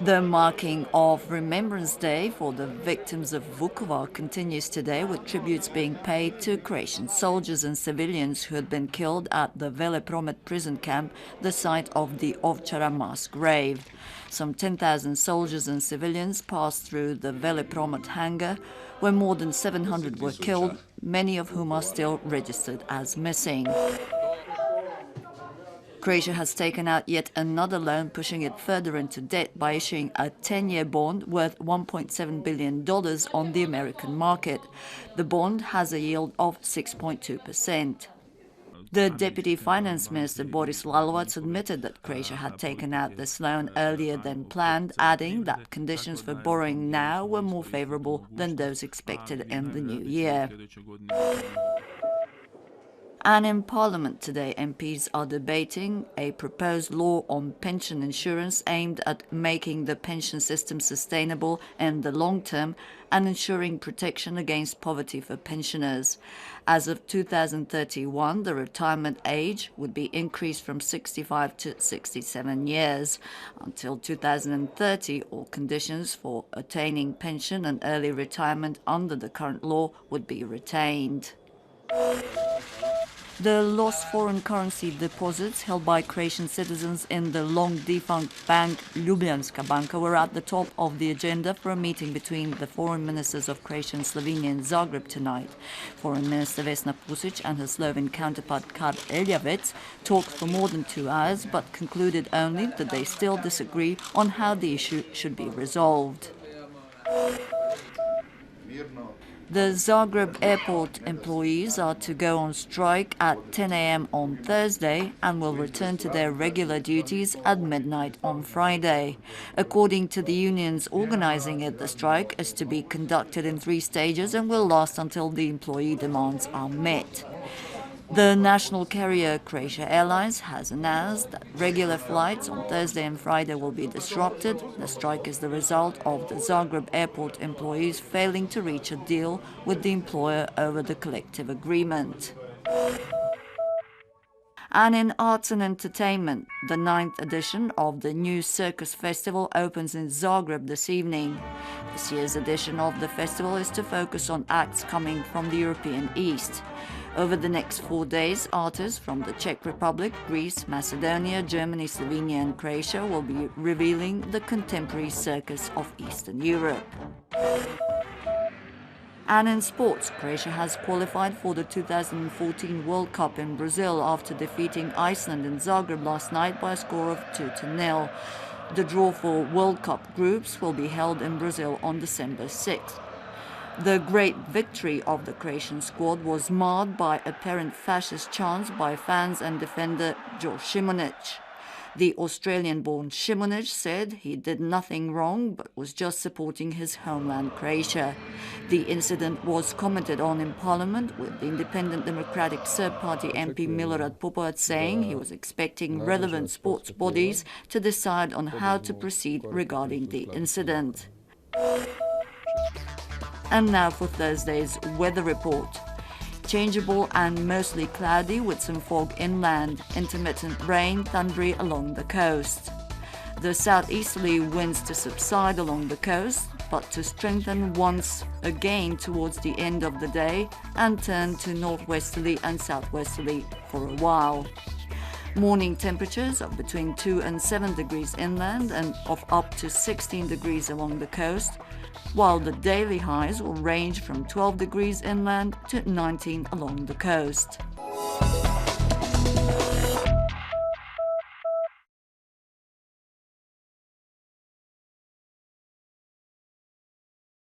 The marking of Remembrance Day for the victims of Vukovar continues today, with tributes being paid to Croatian soldiers and civilians who had been killed at the Velepromet prison camp, the site of the Ovčara mass grave. Some 10,000 soldiers and civilians passed through the Velepromet hangar, where more than 700 were killed, many of whom are still registered as missing. Croatia has taken out yet another loan, pushing it further into debt by issuing a 10-year bond worth $1.7 billion on the American market. The bond has a yield of 6.2%. The Deputy Finance Minister Boris Lalovac admitted that Croatia had taken out this loan earlier than planned, adding that conditions for borrowing now were more favorable than those expected in the new year. And in Parliament today, MPs are debating a proposed law on pension insurance aimed at making the pension system sustainable in the long term and ensuring protection against poverty for pensioners. As of 2031, the retirement age would be increased from 65 to 67 years. Until 2030, all conditions for attaining pension and early retirement under the current law would be retained. The lost foreign currency deposits held by Croatian citizens in the long-defunct bank Ljubljanska Banka were at the top of the agenda for a meeting between the foreign ministers of Croatia and Slovenia in Zagreb tonight. Foreign Minister Vesna Pusic and her Slovene counterpart Karl Eljavec talked for more than 2 hours, but concluded only that they still disagree on how the issue should be resolved. The Zagreb Airport employees are to go on strike at 10 a.m. on Thursday and will return to their regular duties at midnight on Friday. According to the unions organizing it, the strike is to be conducted in 3 stages and will last until the employee demands are met. The national carrier Croatia Airlines has announced that regular flights on Thursday and Friday will be disrupted. The strike is the result of the Zagreb Airport employees failing to reach a deal with the employer over the collective agreement. And in arts and entertainment, the 9th edition of the New Circus Festival opens in Zagreb this evening. This year's edition of the festival is to focus on acts coming from the European East. Over the next 4 days, artists from the Czech Republic, Greece, Macedonia, Germany, Slovenia and Croatia will be revealing the contemporary circus of Eastern Europe. And in sports, Croatia has qualified for the 2014 World Cup in Brazil after defeating Iceland in Zagreb last night by a score of 2-0. The draw for World Cup groups will be held in Brazil on December 6th. The great victory of the Croatian squad was marred by apparent fascist chants by fans and defender Joe Šimunić. The Australian-born Šimunić said he did nothing wrong but was just supporting his homeland Croatia. The incident was commented on in Parliament, with the Independent Democratic Serb Party MP Milorad Pupovac saying he was expecting relevant sports bodies to decide on how to proceed regarding the incident. And now for Thursday's weather report. Changeable and mostly cloudy with some fog inland, intermittent rain, thundery along the coast. The southeasterly winds to subside along the coast, but to strengthen once again towards the end of the day and turn to northwesterly and southwesterly for a while. Morning temperatures of between 2 and 7 degrees inland and of up to 16 degrees along the coast, while the daily highs will range from 12 degrees inland to 19 along the coast.